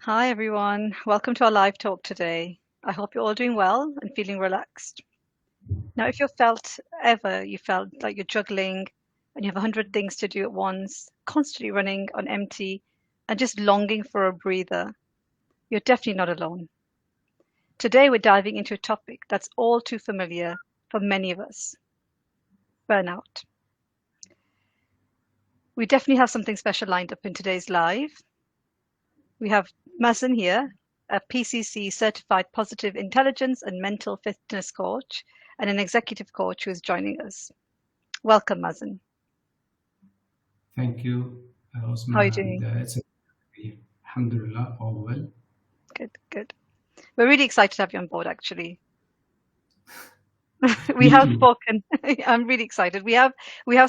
Hi everyone, welcome to our live talk today. I hope you're all doing well and feeling relaxed. Now, if you felt like you're juggling and you have 100 things to do at once, constantly running on empty and just longing for a breather, you're definitely not alone. Today, we're diving into a topic that's all too familiar for many of us: burnout. We definitely have something special lined up in today's live. We have Mazen here, a PCC certified positive intelligence and mental fitness coach, and an executive coach who is joining us. Welcome, Mazen. Thank you, How are you Osma, and doing? it's a Alhamdulillah, all well. Good, good. We're really excited to have you on board, actually. We Me have too. spoken. I'm really excited. We have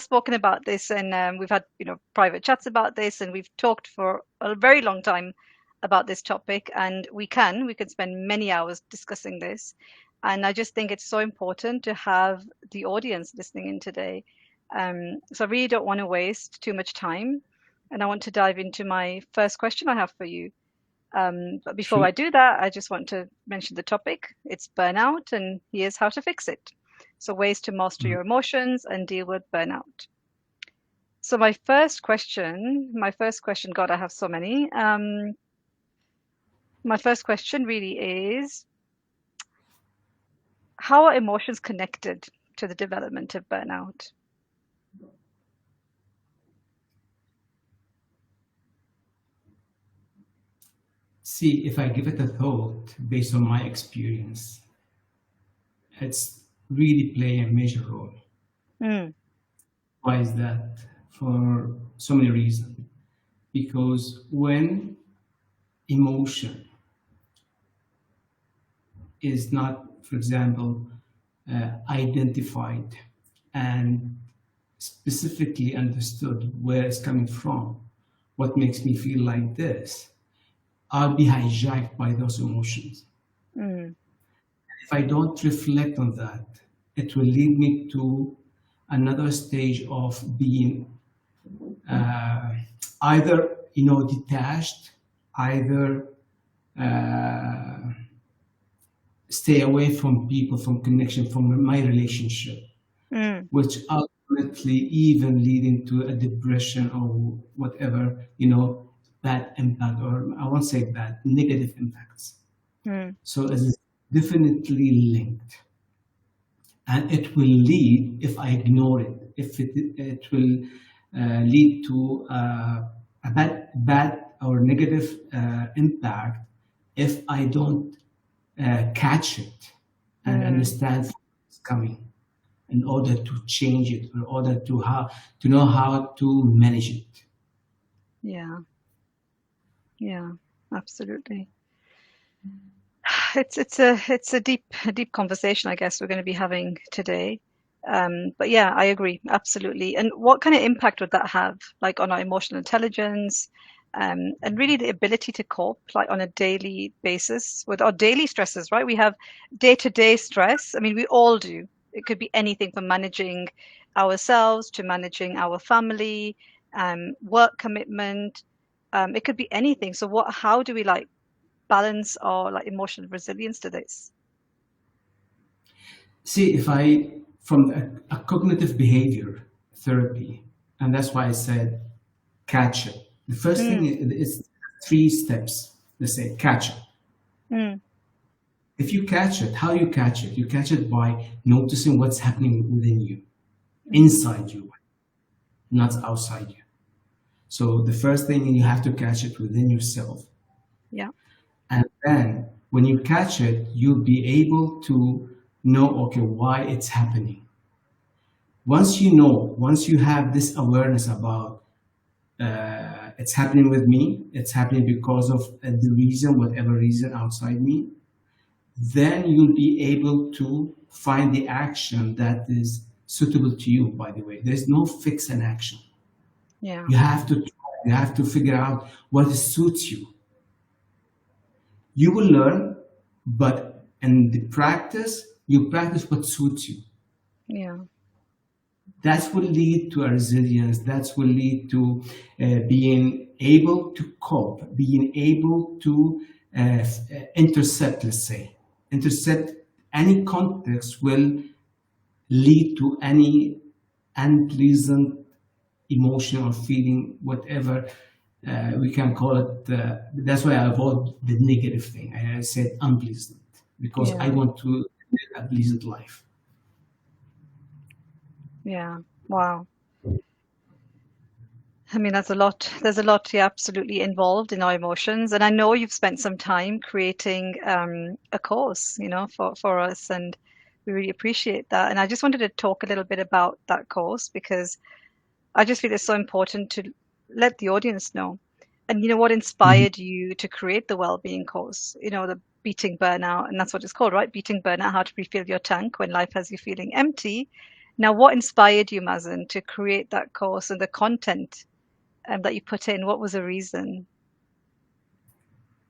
spoken about this, and we've had private chats about this, and we've talked for a very long time about this topic, and we could spend many hours discussing this. And I just think it's so important to have the audience listening in today. So I really don't want to waste too much time, and I want to dive into my first question I have for you. But before Sure. I do that, I just want to mention the topic. It's burnout, and here's how to fix it. So, ways to master Mhm. your emotions and deal with burnout. So, my first question, God, I have so many. My first question really is, how are emotions connected to the development of burnout? See, if I give it a thought based on my experience, it's really play a major role. Mm, Why is that? For so many reasons. Because when emotion is not, for example, identified and specifically understood where it's coming from, what makes me feel like this, I'll be hijacked by those emotions. mm, If I don't reflect on that, it will lead me to another stage of being uh, either detached, either uh, stay away from people, from connection, from my relationship, mm, which ultimately even leading to a depression or whatever, bad impact, or I won't say bad, negative impacts. mm, So it's definitely linked. And it will lead, if I ignore it, if it will lead to a bad or negative impact if I don't catch it and mm. understand it's coming in order to change it, in order to know how to manage it. Yeah, yeah, absolutely. It's a deep conversation, I guess, we're going to be having today. But yeah, I agree, absolutely. And what kind of impact would that have, like on our emotional intelligence, and really the ability to cope, like on a daily basis with our daily stresses, right? We have day-to-day stress. I mean, we all do. It could be anything from managing ourselves to managing our family, work commitment. It could be anything. So how do we like balance or like emotional resilience to this? See, if I, from a cognitive behavior therapy, and that's why I said catch it. The first thing Mm, is three steps. Let's say catch it. mm, If you catch it, how you catch it? You catch it by noticing what's happening within you, mm, inside you, not outside you. So the first thing you have to catch it within yourself. yeah. And then when you catch it, you'll be able to know, okay, why it's happening. Once you have this awareness about it's happening with me, it's happening because of the reason, whatever reason outside me, then you'll be able to find the action that is suitable to you, by the way. There's no fix and action. Yeah. You have to try, you have to figure out what suits you. You will learn, but in the practice, you practice what suits you. Yeah. that will lead to a resilience. That will lead to being able to cope, being able to intercept, let's say, intercept any context will lead to any unpleasant emotion or feeling, whatever we can call it. That's why I avoid the negative thing. I said unpleasant because I Yeah, want to live a pleasant life. yeah. Wow. I mean, that's a lot. There's a lot, yeah, absolutely involved in our emotions. And I know you've spent some time creating a course, for us, and we really appreciate that. And I just wanted to talk a little bit about that course because I just feel it's so important to let the audience know. And what Mhm. inspired you to create the well-being course? The beating burnout, and that's what it's called, right? Beating burnout, how to refill your tank when life has you feeling empty. Now, what inspired you, Mazen, to create that course and the content that you put in? What was the reason?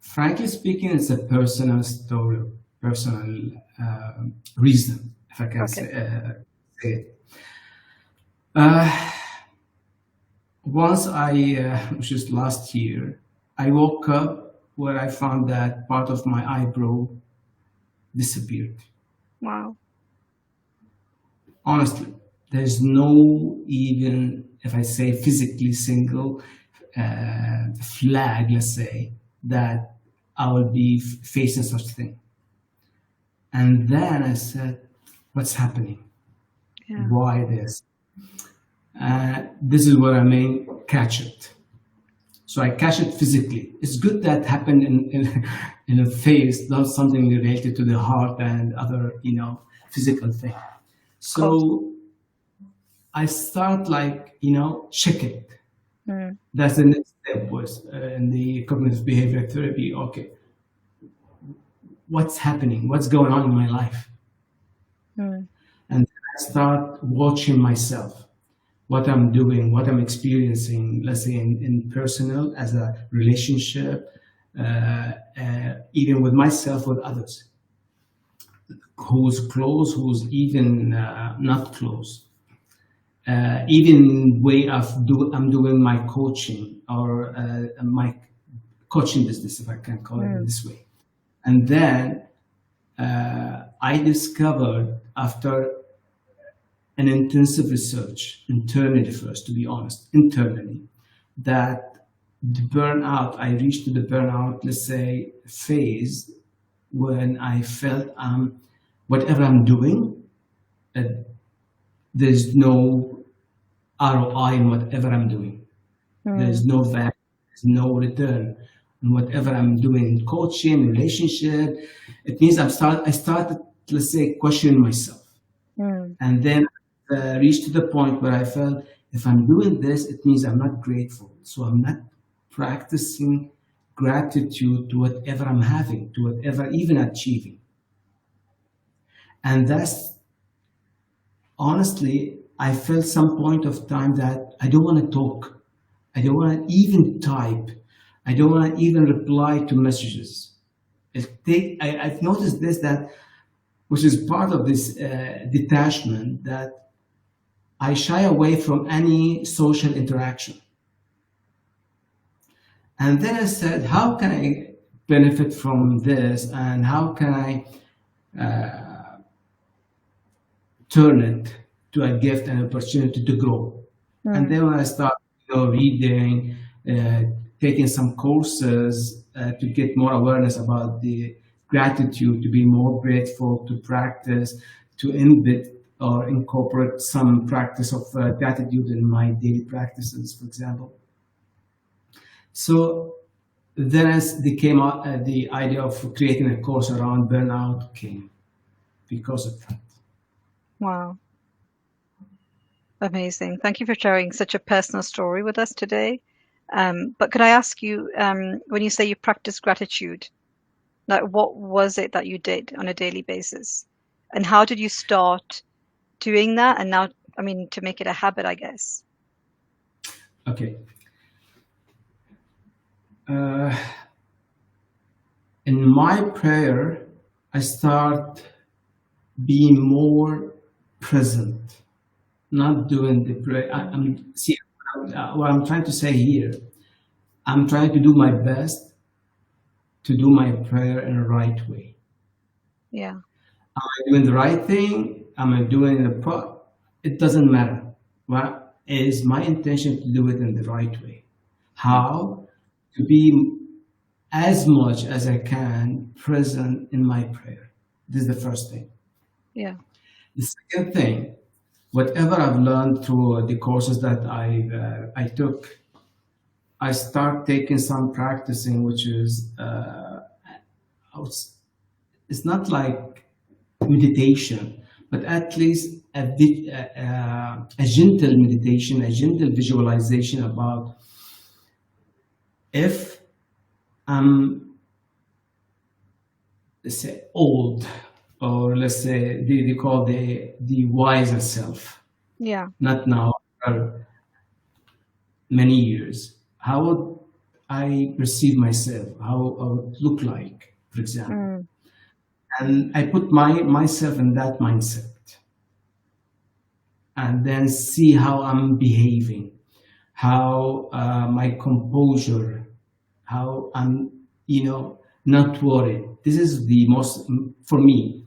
Frankly speaking, it's a personal story, personal reason, if I can Okay. say it. Uh, Once which is last year, I woke up where I found that part of my eyebrow disappeared. Wow. Honestly, there's no even, if I say physically single flag, let's say, that I will be facing such thing. And then I said, what's happening? Yeah. Why this? This is what I mean, catch it. So I catch it physically. It's good that happened in a face, not something related to the heart and other, physical thing. Of course. So I start like, check it. Mm, That's the next step was in the cognitive behavior therapy. Okay, what's happening? What's going on in my life? mm, And I start watching myself, what I'm doing, what I'm experiencing, let's say in personal, as a relationship, even with myself, with others, who's close, who's even not close. Even way of I'm doing my coaching or my coaching business, if I can call it in mm, this way. And then I discovered after an intensive research, internally first, to be honest, internally, that the burnout, I reached to the burnout, let's say, phase when I felt whatever I'm doing, uh, there's no ROI in whatever I'm doing. mm, There's no value, there's no return in whatever I'm doing in coaching, relationship. It means I started, let's say, questioning myself. mm, And then reached to the point where I felt if I'm doing this, it means I'm not grateful. So I'm not practicing gratitude to whatever I'm having, to whatever even achieving. And that's honestly, I felt some point of time that I don't want to talk. I don't want to even type. I don't want to even reply to messages. I've noticed this that, which is part of this detachment, that I shy away from any social interaction. And then I said, how can I benefit from this and how can I turn it to a gift and opportunity to grow? And mm. then when I started, reading, uh, taking some courses to get more awareness about the gratitude, to be more grateful, to practice, to embed or incorporate some practice of gratitude in my daily practices, for example. So then as they came out, the idea of creating a course around burnout came because of that. Wow. Amazing. Thank you for sharing such a personal story with us today. But could I ask you, when you say you practice gratitude, like what was it that you did on a daily basis? And how did you start doing that? And now, I mean, to make it a habit, I guess. Okay. Uh, in my prayer, I start being more present. not doing the prayer. Mm. I'm see what I'm trying to say here. I'm trying to do my best to do my prayer in the right way. Yeah. Am I doing the right thing? Am I doing the pro? It doesn't matter. What is my intention to do it in the right way? Mm. How to be as much as I can present in my prayer. This is the first thing. Yeah. The second thing, whatever I've learned through the courses that I took, I start taking some practicing, which is it's not like meditation, but at least a gentle meditation, a gentle visualization about if I'm, let's say, old, or let's say they call the wiser self, Yeah. not now, or many years. How would I perceive myself? How I would look like, for example. Mm. And I put myself in that mindset and then see how I'm behaving, how my composure, how I'm, not worried. This is the most, for me,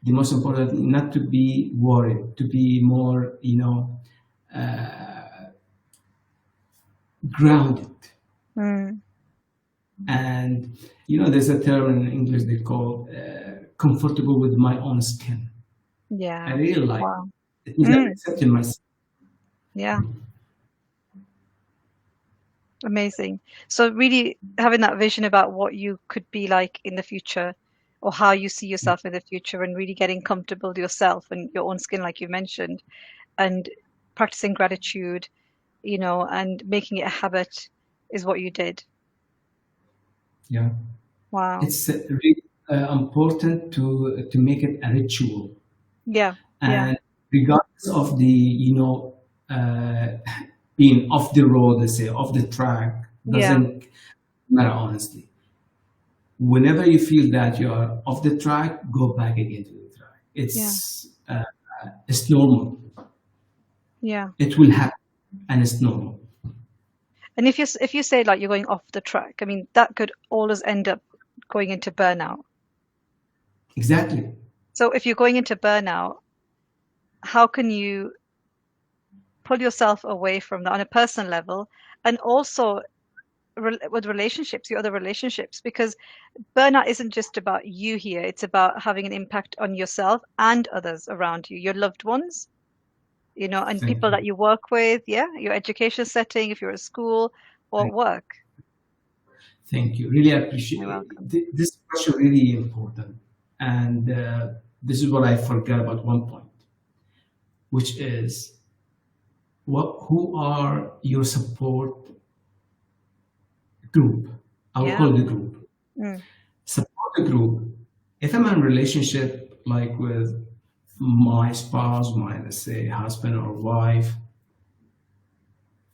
the most important thing, not to be worried, to be more, grounded. Mm. And, there's a term in English they call comfortable with my own skin. I Yeah. really like it. Wow. It means I'm Mm. accepting myself. Yeah. Amazing. So really having that vision about what you could be like in the future or how you see yourself in the future and really getting comfortable with yourself and your own skin, like you mentioned, and practicing gratitude, and making it a habit is what you did. Yeah. Wow. It's really important to make it a ritual, Yeah. Yeah. and regardless of the uh, being off the road, let's say off the track, Yeah. doesn't matter honestly. Whenever you feel that you are off the track, go back again to the track. Yeah. It's normal. Yeah. It will happen, and it's normal. And if you say like you're going off the track, I mean that could always end up going into burnout. Exactly. So if you're going into burnout, how can you pull yourself away from that on a personal level and also with relationships, your other relationships, because burnout isn't just about you here, it's about having an impact on yourself and others around you, your loved ones, and Thank people you. that you work with, yeah, your education setting, if you're at school or at Thank, work. thank you. Really You're appreciate welcome. this question. Really important, and this is what I forgot about one point, which is who are your support group. I will Yeah. call it the group. Mm. Support the group. If I'm in a relationship like with my spouse, my, let's say, husband or wife,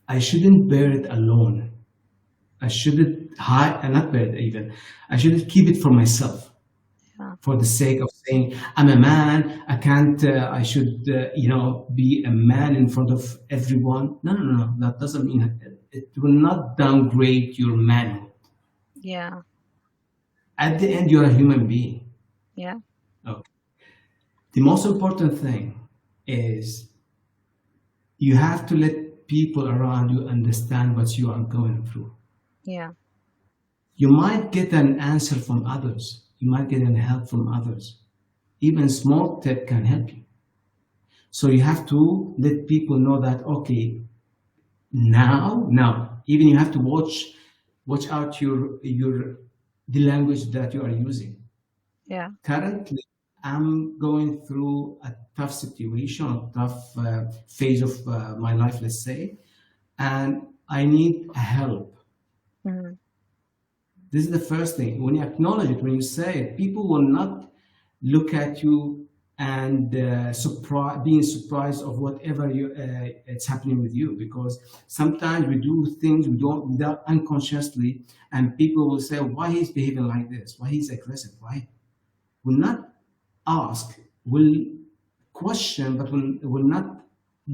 I shouldn't bear it alone. I shouldn't hide, and not bear it even. I shouldn't keep it for myself Yeah. for the sake of saying I'm a man. I can't. I should, be a man in front of everyone. No, no, no. That doesn't mean it will not downgrade your manhood. Yeah. At the end, you're a human being. Yeah. Okay. The most important thing is you have to let people around you understand what you are going through. Yeah. You might get an answer from others. You might get an help from others. Even small tip can help you. So you have to let people know that okay, now, even you have to watch out your the language that you are using. Yeah. Currently, I'm going through a tough situation, a tough phase of my life, let's say, and I need help. Mm. This is the first thing. When you acknowledge it, when you say it, people will not look at you and being surprised of whatever it's happening with you, because sometimes we do things we don't without unconsciously, and people will say, "Why he's behaving like this? Why he's aggressive? Why?" Will not ask, will question, but will not.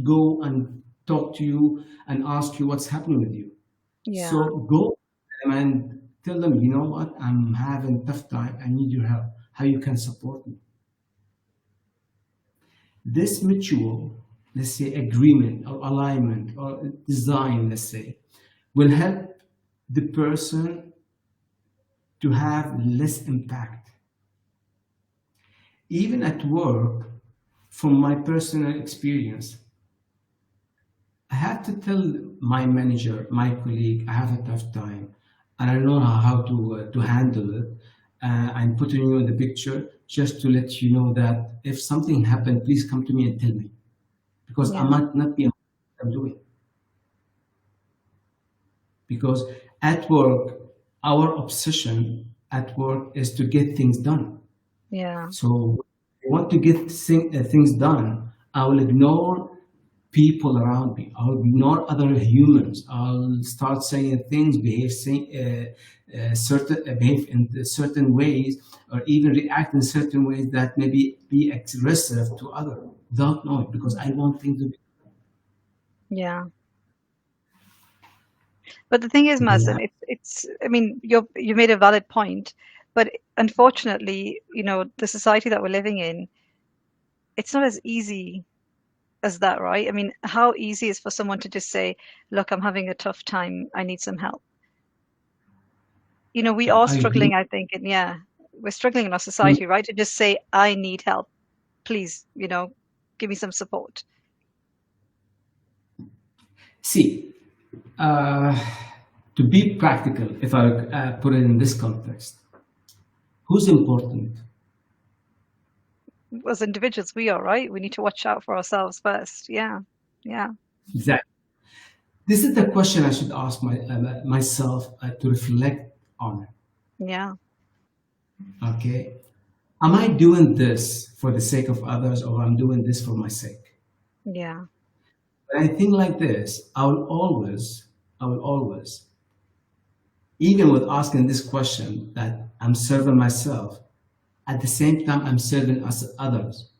go and talk to you and ask you what's happening with you. Yeah. So go to them and tell them, you know what, I'm having a tough time. I need your help. How you can support me. This mutual, let's say, agreement or alignment or design, let's say, will help the person to have less impact. Even at work, from my personal experience, I have to tell my manager, my colleague, I have a tough time, and I don't know how to handle it. I'm putting you in the picture just to let you know that if something happened, please come to me and tell me because I Yeah. might not be able to do it. Because at work, our obsession at work is to get things done. Yeah. So, if I want to get things done, I will ignore people around me. I'll ignore other humans. I'll start saying things, behave in certain ways, or even react in certain ways that maybe be aggressive to others without knowing, because I want things to be. Yeah. But the thing is, Yeah. Mazen, I mean, you made a valid point, but unfortunately, the society that we're living in, it's not as easy as that, right? I mean, how easy is for someone to just say, look, I'm having a tough time, I need some help. We are I agree. struggling, I think, and yeah, we're struggling in our Mm. society, right? To just say, I need help, please, give me some support. See, uh, to be practical, if I put it in this context, who's important? As individuals, we are, right? We need to watch out for ourselves first. Yeah. Yeah. Exactly. This is the question I should ask myself to reflect on. Yeah. Okay, am I doing this for the sake of others, or I'm doing this for my sake? Yeah. When I think like this, I will always, even with asking this question, that I'm serving myself. At the same time, I'm serving us others,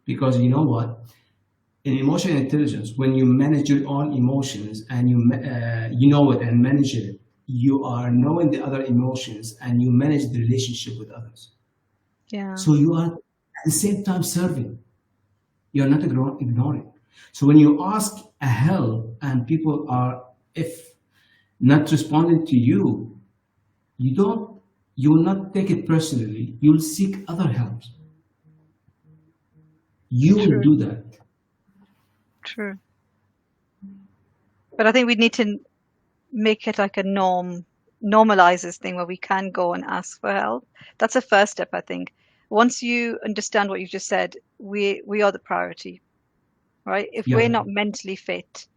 because you know what? In emotional intelligence, when you manage your own emotions and you know it and manage it, you are knowing the other emotions and you manage the relationship with others. Yeah. So you are at the same time serving. You're not ignoring. So when you ask a help and people are, if not responding to you, you don't, you will not take it personally. You'll seek other help. You will True. do that. True. But I think we need to make it like a normalize this thing where we can go and ask for help. That's a first step, I think. Once you understand what you just said, we are the priority, right? If we're Yeah. not mentally fit,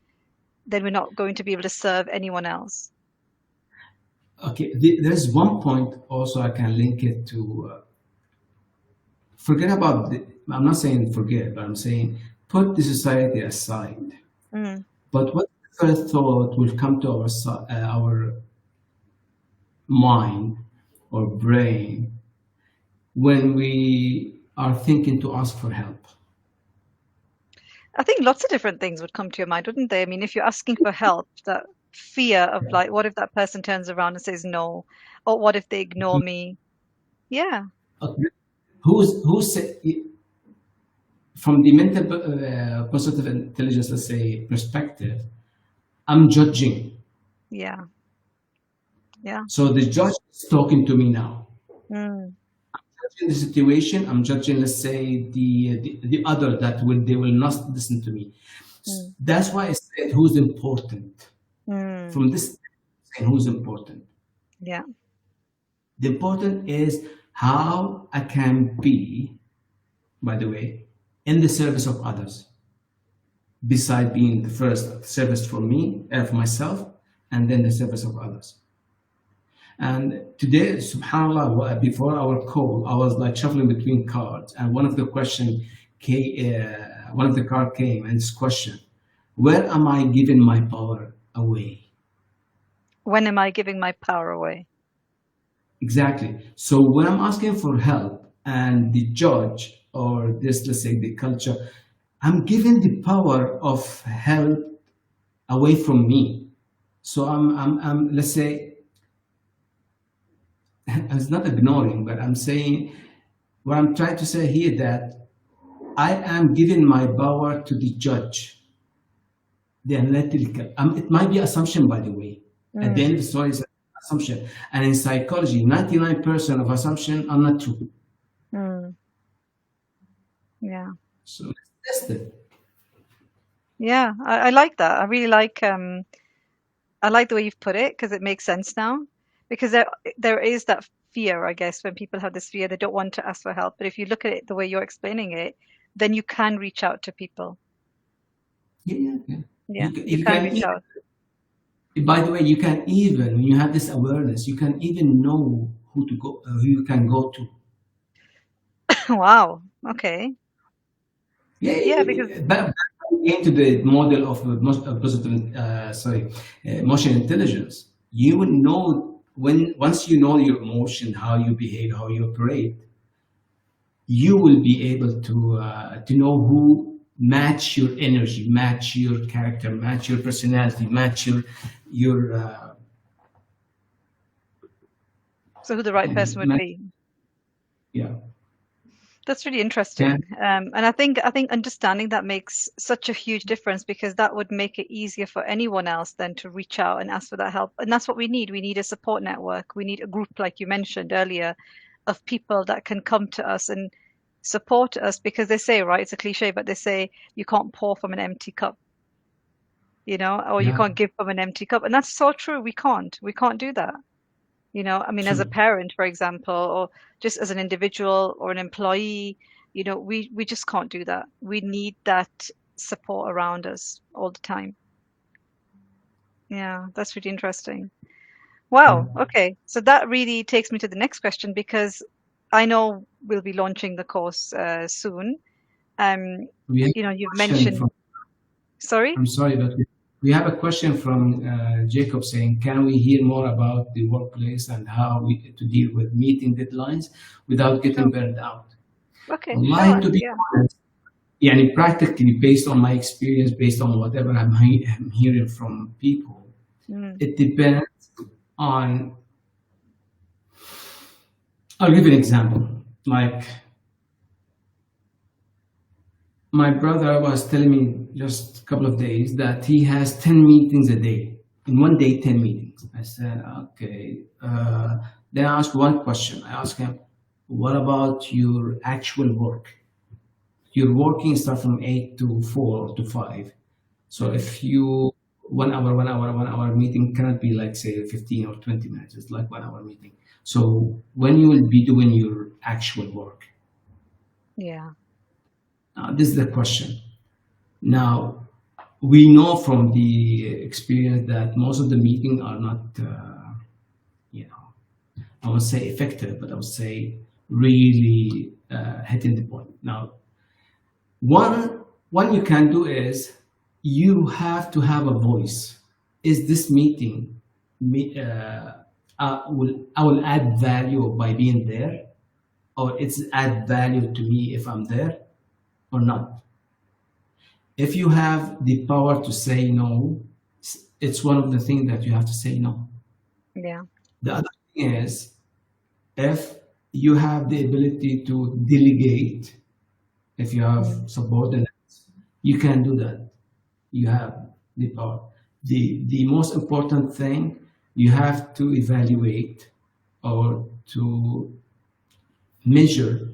then we're not going to be able to serve anyone else. Okay. There's one point also I can link it to. Forget about the, I'm not saying forget, but I'm saying put the society aside. Mm. But what first thought will come to our mind or brain when we are thinking to ask for help? I think lots of different things would come to your mind, wouldn't they? I mean, if you're asking for help, that fear of Yeah. like, what if that person turns around and says no? Or what if they ignore me? Yeah, Okay. Who's from the mental positive intelligence, let's say, perspective? I'm judging. yeah, yeah. So the judge is talking to me now. Mm, Judging the situation, I'm judging, let's say, the other that will they will not listen to me. mm, That's why I said who's important. mm. From this, saying who's important. Yeah, The important is how I can be, by the way, in the service of others, beside being the first service for me, for myself, and then the service of others. And today, subhanAllah, before our call, I was like shuffling between cards, and one of the card came, and this question: where am I giving my power away? when am I giving my power away? Exactly. So when I'm asking for help, and the judge or this, let's say, the culture, I'm giving the power of help away from me. So I'm let's say, I'm not ignoring, but I'm saying, what I'm trying to say here, that I am giving my power to the judge, the analytical. It might be assumption, by the way. At the Mm, end of the story, is assumption. And in psychology, 99% of assumption are not true. mm, yeah. So let's test it. Yeah, I like that. I really like I like the way you've put it because it makes sense now. Because there is that fear, I guess, when people have this fear, they don't want to ask for help. But if you look at it the way you're explaining it, then you can reach out to people. Yeah, yeah, yeah. Yeah, you You can can reach out. by the way, you can even, when you have this awareness, you can even know who to go, who you can go to. Wow. Okay. Yeah, Yeah, because but into the model of positive, emotion intelligence, you will know, when once you know your emotion, how you behave, how you operate, you will be able to know who match your energy, match your character, match your personality, match your so who the right person would match, be. yeah. That's really Can interesting. And I think understanding that makes such a huge difference because that would make it easier for anyone else then to reach out and ask for that help. And that's what we need. We need a support network. We need a group, like you mentioned earlier, of people that can come to us and support us because they say, right, it's a cliche, but they say you can't pour from an empty cup, or you Yeah, can't give from an empty cup. And that's so true. We can't. We can't do that. I mean, as a true. parent, for example, or just as an individual or an employee, we just can't do that. We need that support around us all the time. Yeah, that's really interesting. Yeah. Wow. Okay. So that really takes me to the next question because I know we'll be launching the course soon. Um, We have a you've question mentioned, from, sorry? I'm sorry, but we have a question from Jacob saying, can we hear more about the workplace and how we to deal with meeting deadlines without getting Sure. burned out? Okay, Wallahi, sure. to be Yeah. honest, يعني practically, based on my experience, based on whatever I'm hearing from people, Mm, it depends on. I'll give you an example. Like, my brother was telling me just a couple of days that he has 10 meetings a day. In one day, 10 meetings. I said, okay. Then I asked one question. I asked him, what about your actual work? You're working start from 8 to 4 to 5. So mm, if you 1 hour, 1 hour, 1 hour meeting cannot be like say 15 or 20 minutes. It's like 1 hour meeting. So when you will be doing your actual work, yeah. this is the question. Now we know from the experience that most of the meetings are not, you know, I would say effective, but I would say really hitting the point. Now, One one you can do is you have to have a voice. Is this meeting I will add value by being there, or it's add value to me if I'm there or not? If you have the power to say no, it's one of the things that you have to say no. Yeah. The other thing is, if you have the ability to delegate, if you have Mm, subordinates, you can do that. You have the power. The most important thing, you have to evaluate or to measure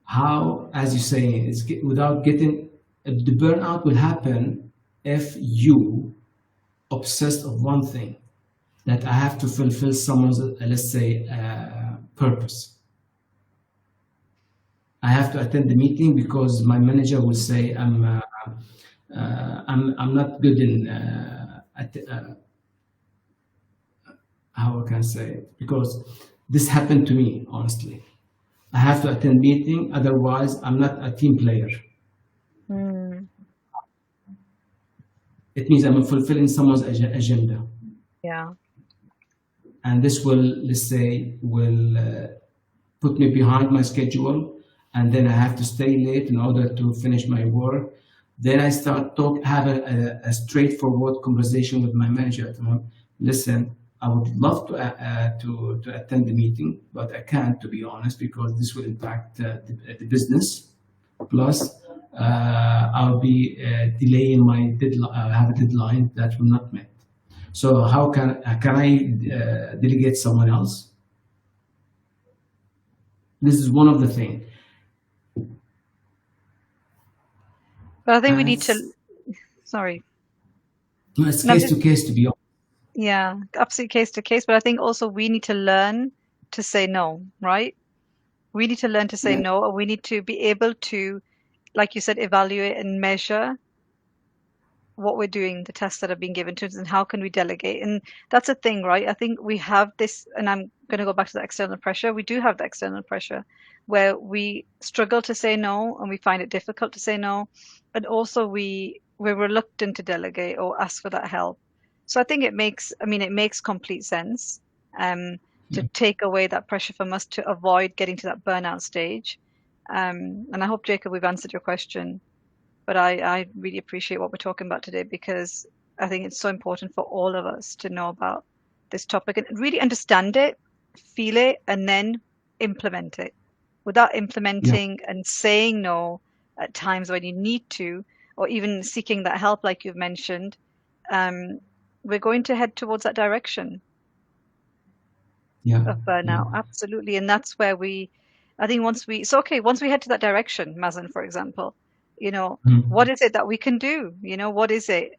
how, as you say, without getting, the burnout will happen if you obsessed of one thing, that I have to fulfill someone's, let's say, purpose. I have to attend the meeting because my manager will say I'm not good in how I can say it, because this happened to me honestly. I have to attend meeting, otherwise I'm not a team player. mm, It means I'm fulfilling someone's agenda, yeah. and this will, let's say, will put me behind my schedule, and then I have to stay late in order to finish my work. Then I start have a straightforward conversation with my manager. To him, listen, I would love to attend the meeting, but I can't, to be honest, because this will impact the business. Plus, I'll be delaying my deadline. I have a deadline that will not met. So how can I delegate someone else? This is one of the things. But I think we And need to, sorry. it's No, I'm case just, to case, to be honest. yeah, absolutely case to case. But I think also we need to learn to say no, right? We need to learn to say Yeah, no, and we need to be able to, like you said, evaluate and measure what we're doing, the tasks that are being given to us, and how can we delegate. And that's a thing, right? I think we have this, and I'm going to go back to the external pressure. We do have the external pressure where we struggle to say no and we find it difficult to say no. And also we're reluctant to delegate or ask for that help. So I think I mean, it makes complete sense to yeah, take away that pressure from us to avoid getting to that burnout stage. And I hope, Jacob, we've answered your question. But I really appreciate what we're talking about today because I think it's so important for all of us to know about this topic and really understand it, feel it, and then implement it. Without yeah. implementing and saying no at times when you need to, or even seeking that help, like you've mentioned, um, we're going to head towards that direction Yeah, of yeah. burnout. Absolutely. And that's where I think so okay, once we head to that direction, Mazen, for example, Mhm. what is it that we can do? What is it?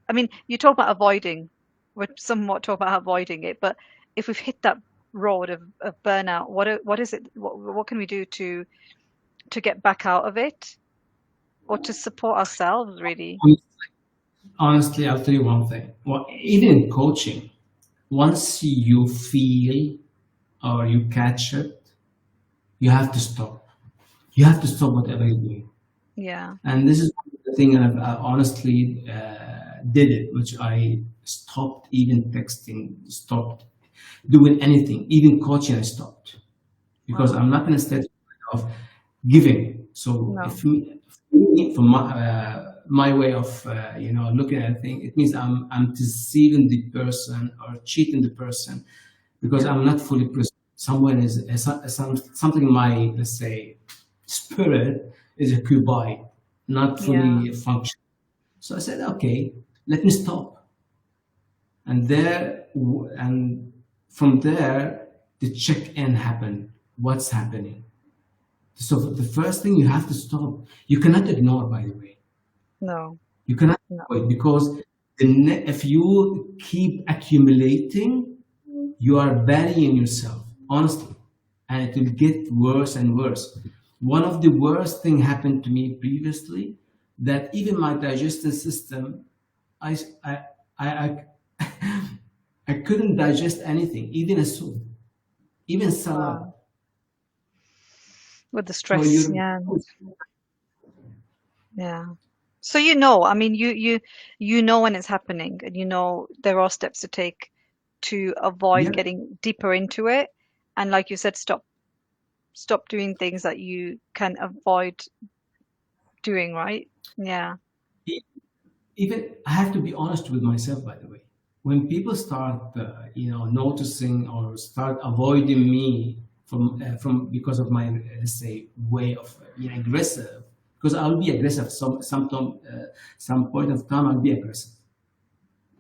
I mean, you talk about avoiding, we're somewhat talking about avoiding it, but if we've hit that road of burnout, what is it? What can we do to get back out of it or to support ourselves, really? Honestly, I'll tell you one thing. Well, even in coaching, once you feel or you catch it, you have to stop. You have to stop whatever you're doing. Yeah, And this is the thing I honestly did it, which I stopped even texting, stopped doing anything, even coaching. I stopped because wow, I'm not in a state of giving. So no, if me, from my way of looking at things, it means I'm deceiving the person or cheating the person because yeah, I'm not fully present. Somewhere is something in my, let's say, spirit is occupied, not yeah, fully functional. So I said, okay, let me stop, and from there the check-in happened. What's happening? So the first thing, you have to stop. You cannot ignore, by the way. no, You cannot no, avoid because if you keep accumulating, you are burying yourself, honestly, and it will get worse and worse. One of the worst thing happened to me previously, that even my digestive system, I, I, I, I couldn't digest anything, even a soup, even salad. wow. With the So stress, you're, yeah, yeah. So I mean, you know when it's happening, and there are steps to take to avoid yeah. getting deeper into it. And like you said, stop doing things that you can avoid doing, right? Yeah, Even I have to be honest with myself, by the way. When people start, noticing or start avoiding me from because of my, let's say, way of being aggressive, because I'll be aggressive. Some point of time, I'll be aggressive.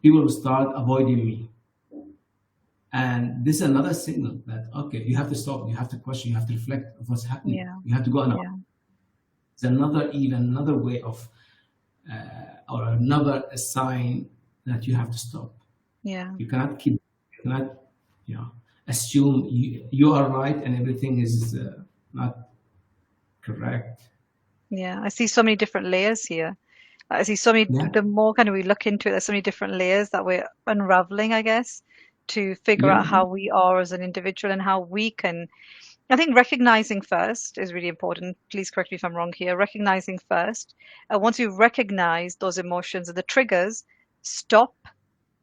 People will start avoiding me, and this is another signal that, okay, you have to stop. You have to question. You have to reflect of what's happening. yeah, You have to go on. yeah, It's another way of, or another sign that you have to stop. yeah, You cannot, assume you are right and everything is not correct. yeah. I see so many different layers here. I see so many, Yeah, the more kind of we look into it, there's so many different layers that we're unraveling, I guess, to figure yeah, out how we are as an individual and how we can. I think recognizing first is really important. Please correct me if I'm wrong here. Recognizing first. Once you recognize those emotions and the triggers, stop.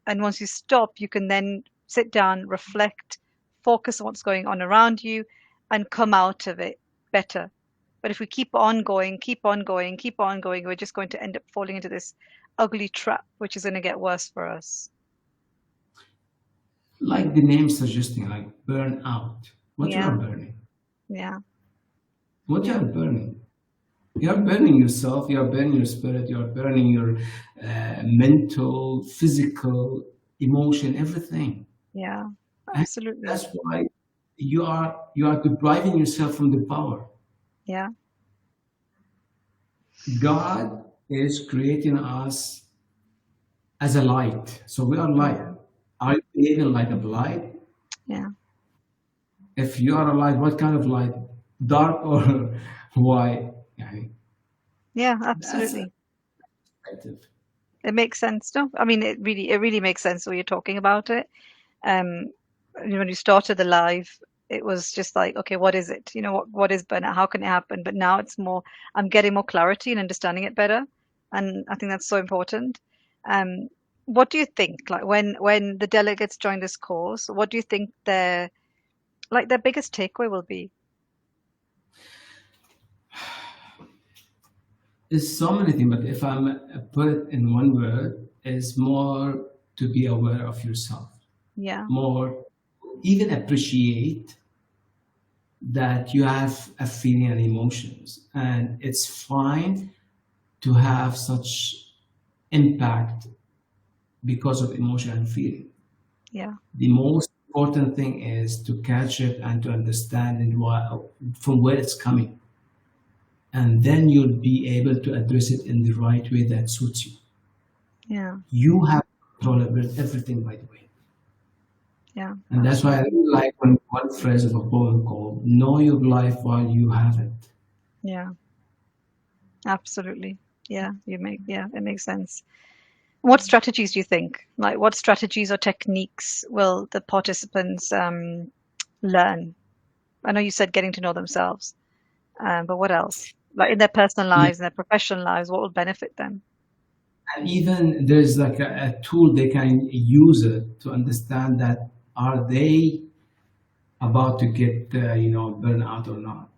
And once you stop, you can then sit down, reflect, focus on what's going on around you, and come out of it. better. But if we keep on going, keep on going, keep on going, we're just going to end up falling into this ugly trap, which is going to get worse for us. Like the name suggesting, like burn out. What you are Yeah, burning? yeah, What you yeah, are burning? You are burning yourself. You are burning your spirit. You are burning your mental, physical, emotion, everything. yeah, And absolutely. that's why you are depriving yourself from the power. Yeah, God is creating us as a light. So we are light. yeah, Are you behaving like a light? yeah, If you are a light, what kind of light? Dark or white? Yani, yeah, that's absolutely. perspective. It makes sense. No, I mean, it really makes sense when you're talking about it. Um, when you started the live, it was just like, okay, what is it? What is burnout? How can it happen? But now it's more, I'm getting more clarity and understanding it better, and I think that's so important. Um, what do you think? Like when the delegates join this course, what do you think their biggest takeaway will be? There's so many things, but if I'm put it in one word, is more to be aware of yourself, Yeah, more even appreciate that you have a feeling and emotions, and it's fine to have such impact because of emotion and feeling. yeah, The most important thing is to catch it and to understand it from where it's coming, and then you'll be able to address it in the right way that suits you. yeah, You have control over everything, by the way. yeah, And that's why I absolutely. really like one phrase of a poem called "Know your life while you have it." Yeah, absolutely. Yeah, it makes sense. What strategies do you think? Like, what strategies or techniques will the participants learn? I know you said getting to know themselves, but what else? Like in their personal Yeah. lives, in their professional lives, what will benefit them? And even there's like a tool they can use it to understand that are they about to get burnout or not.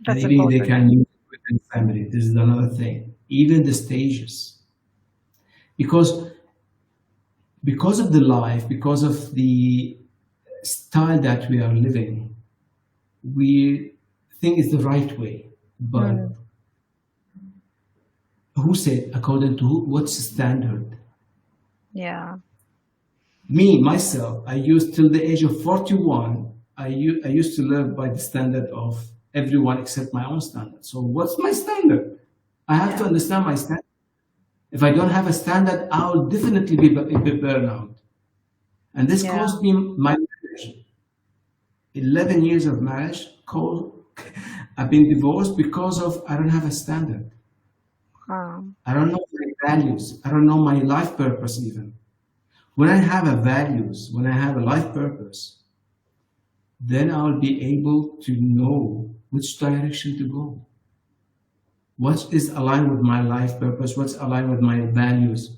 And That's even they important. can use it within family. This is another thing. Even the stages, because of the life, because of the style that we are living, we think it's the right way. But Mm, who said according to who? What's the standard? yeah, Me, myself, I used till the age of 41, I used to live by the standard of everyone except my own standard. So what's my standard? I have to yeah, understand my standard. If I don't have a standard, I'll definitely be burnout. And this yeah. cost me my marriage. 11 years of marriage. I've been divorced because of I don't have a standard. Um, I don't know my values. I don't know my life purpose even. When I have a values, when I have a life purpose, then I'll be able to know which direction to go. What is aligned with my life purpose? What's aligned with my values?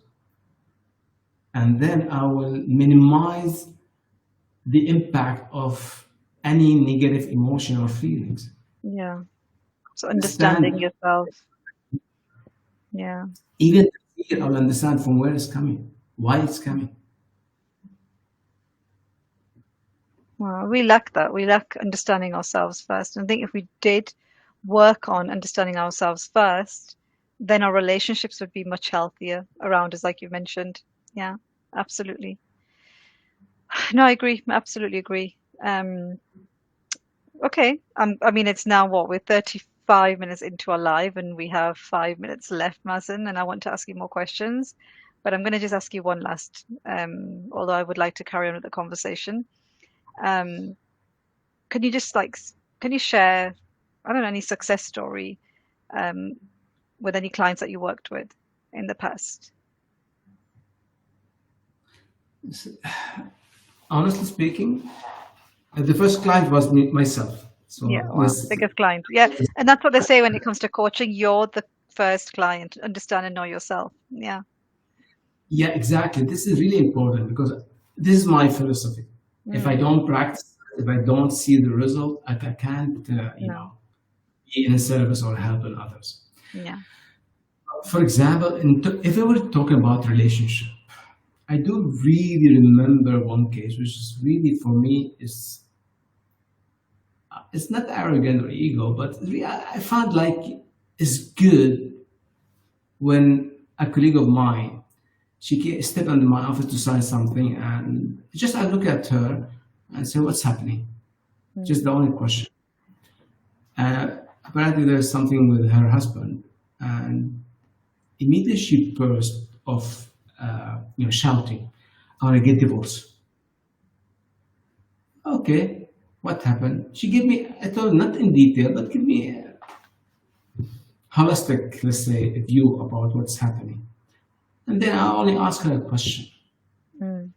And then I will minimize the impact of any negative emotion or feelings. yeah. So understanding Understand, yourself. Yeah. even the fear, I'll understand from where it's coming, why it's coming. Well, we lack that. We lack understanding ourselves first. And I think if we did work on understanding ourselves first, then our relationships would be much healthier around us, like you mentioned. Yeah, absolutely. No, I agree. Absolutely agree. Okay. I mean, it's now what? We're 35 minutes into our live and we have 5 minutes left, Mazen, and I want to ask you more questions. But I'm going to just ask you one last, although I would like to carry on with the conversation. Um, Can you just can you share, I don't know, any success story um, with any clients that you worked with in the past? Honestly speaking, the first client was me, myself. Yeah, So wow. this, Biggest client. Yeah. And that's what they say when it comes to coaching. You're the first client. Understand and know yourself. Yeah. yeah, exactly. This is really important because this is my philosophy. If I Mm, don't practice, if I don't see the result, I can't, No. be in service or helping others. Yeah. For example, if we were talking about relationship, I do really remember one case, which is really for me is it's not arrogant or ego, but I found like it's good when a colleague of mine stepped into my office to sign something, and just I look at her and say, "What's happening?" Just Mm. the only question. Apparently, there's something with her husband, and immediately she burst of shouting, "I want to get divorced." Okay, what happened? She gave me, I told her not in detail, but give me a holistic, let's say, view about what's happening. And then I only ask her a question. Mm.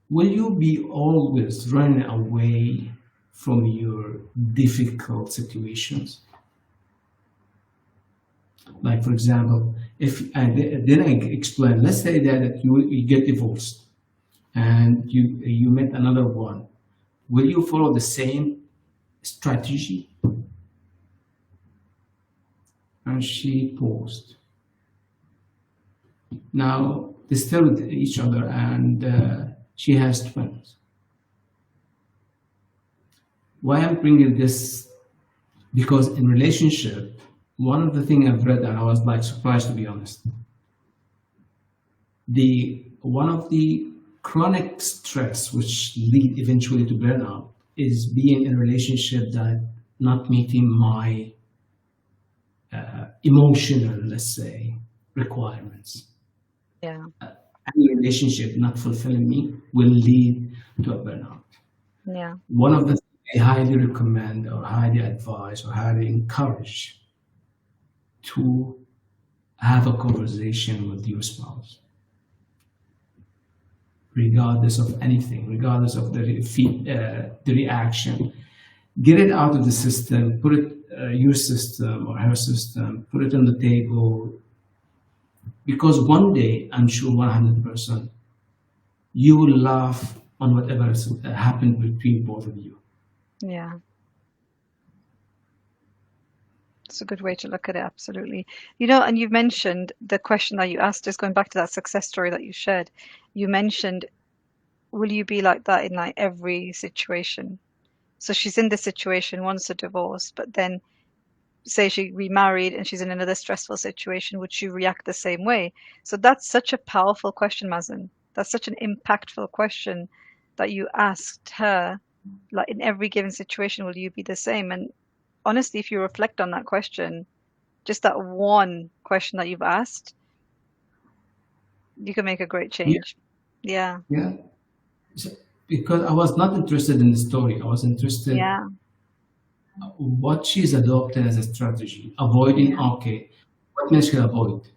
Will you be always running away from your difficult situations? Like, for example, if and then I explain, let's say that you get divorced and you met another one. Will you follow the same strategy? And she paused. Now they still with each other, and she has twins. Why I'm bringing this? Because in relationship, one of the things I've read and I was like surprised to be honest. The one of the chronic stress which lead eventually to burnout is being in a relationship that not meeting my emotional, let's say, requirements. Yeah. Any relationship not fulfilling me will lead to a burnout. Yeah. One of the things I highly recommend or highly advise or highly encourage to have a conversation with your spouse, regardless of anything, regardless of the reaction. Get it out of the system, put it your system or her system, put it on the table. Because one day, I'm sure 100%, you will laugh on whatever has happened between both of you. Yeah. It's a good way to look at it, absolutely. And you've mentioned the question that you asked, just going back to that success story that you shared. You mentioned, will you be like that in like every situation? So she's in this situation, wants a divorce, but then say she remarried and she's in another stressful situation, would she react the same way? So that's such a powerful question, Mazen. That's such an impactful question that you asked her. Like in every given situation, will you be the same? And honestly, if you reflect on that question, just that one question that you've asked, you can make a great Yeah, change. Yeah, yeah. So- because I was not interested in the story. I was interested yeah, what she's adopting as a strategy. Avoiding, yeah, okay. What makes her avoid?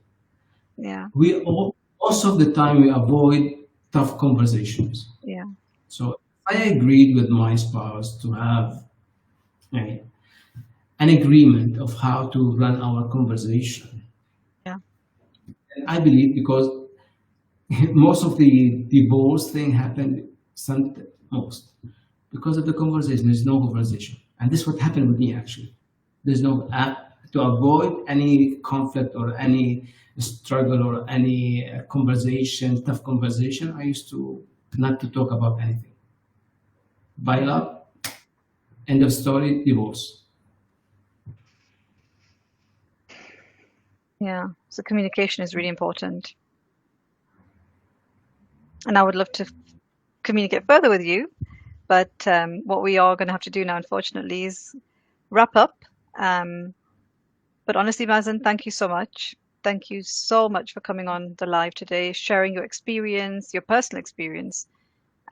yeah, We all, most of the time we avoid tough conversations. yeah, So I agreed with my spouse to have a, an agreement of how to run our conversation. yeah, And I believe because most of the divorce thing happened some most because of the conversation. There's no conversation, and this is what happened with me actually. There's no to avoid any conflict or any struggle or any conversation, tough conversation. I used to not to talk about anything. Pile yeah, up, end of story, divorce. yeah. So communication is really important. And I would love to communicate further with you, but what we are going to have to do now, unfortunately, is wrap up. Um, but honestly, Mazen, thank you so much. Thank you so much for coming on the live today, sharing your experience, your personal experience,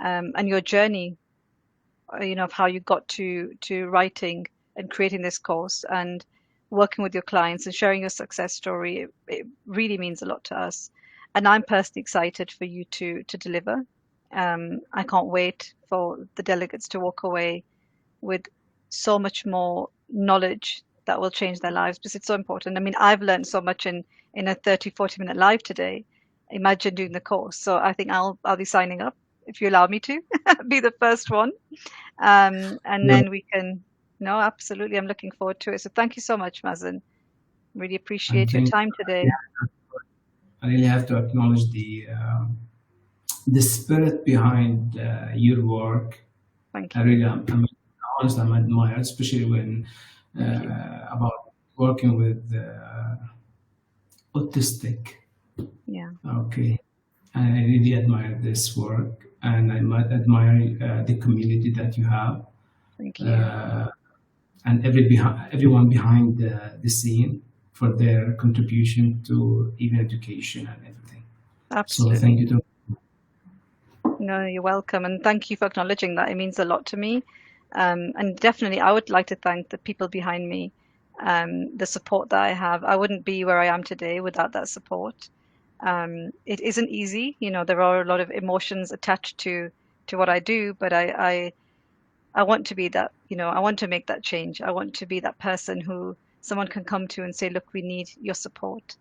and your journey, of how you got to writing and creating this course and working with your clients and sharing your success story. It really means a lot to us, and I'm personally excited for you to deliver. I can't wait for the delegates to walk away with so much more knowledge that will change their lives because it's so important. I mean, I've learned so much in a 30, 40 minute live today. Imagine doing the course. So I think I'll be signing up if you allow me to be the first one. And Yeah, then we can, no, absolutely. I'm looking forward to it. So thank you so much, Mazen. Really I appreciate your think time today. yeah, I really have to acknowledge the spirit behind your work. Thank I you. really am. I'm honest. I'm admired, especially when Thank you. about working with autistic. Yeah. Okay, I really admire this work, and I might admire the community that you have, Thank you. uh, and everyone behind the scene for their contribution to even education and everything. So thank Absolutely. you to No, you're welcome. And thank you for acknowledging that. It means a lot to me. And definitely, I would like to thank the people behind me, the support that I have. I wouldn't be where I am today without that support. It isn't easy. There are a lot of emotions attached to what I do, but I want to be that, I want to make that change. I want to be that person who someone can come to and say, look, we need your support.